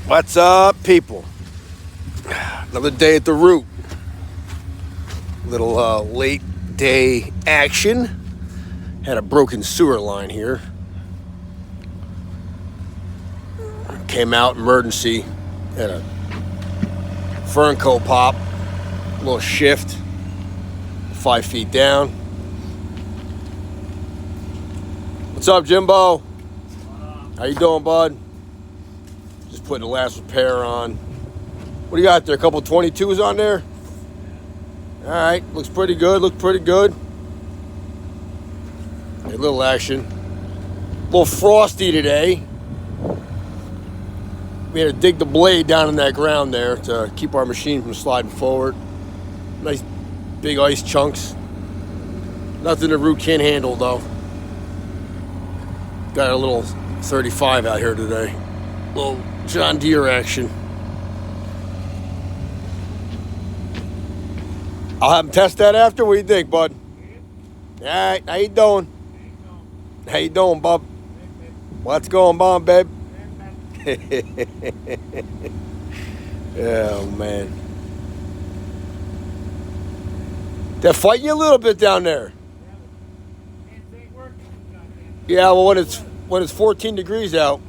What's up, people? Another day at the root. Little late day action. Had a broken sewer line here. Came out emergency. Had a Fernco pop. A little shift. 5 feet down. What's up, Jimbo? How you doing, bud? Just putting the last repair on. What do you got there? A couple 22s on there? All right, looks pretty good. Looks pretty good. A little action. A little frosty today. We had to dig the blade down in that ground there to keep our machine from sliding forward. Nice big ice chunks. Nothing the root can't handle, though. Got a little 35 out here today. Little John Deere action. I'll have him test that after. What do you think, bud? All right, how you doing? How you doing, bub? What's going on, babe? Oh, man. They're fighting you a little bit down there. Yeah, well, when it's 14 degrees out.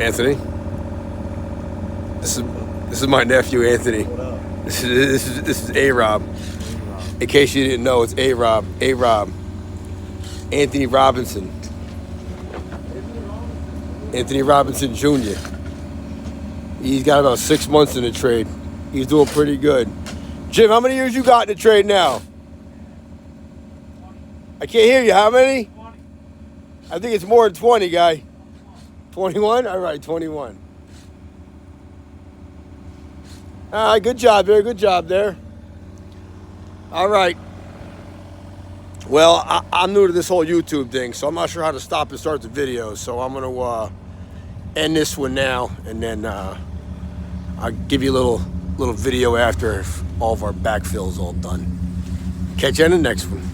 Anthony, this is my nephew, Anthony. What up? This is A-Rob. In case you didn't know, it's A-Rob. A-Rob. Anthony Robinson. Anthony Robinson Jr. He's got about 6 months in the trade. He's doing pretty good. Jim, how many years you got in the trade now? I can't hear you. How many? 20. I think it's more than 20, guy. 21? All right, 21. All right, good job there. Good job there. All right. Well, I'm new to this whole YouTube thing, so I'm not sure how to stop and start the video. So I'm going to end this one now, and then I'll give you a little video after all of our backfill's all done. Catch you in the next one.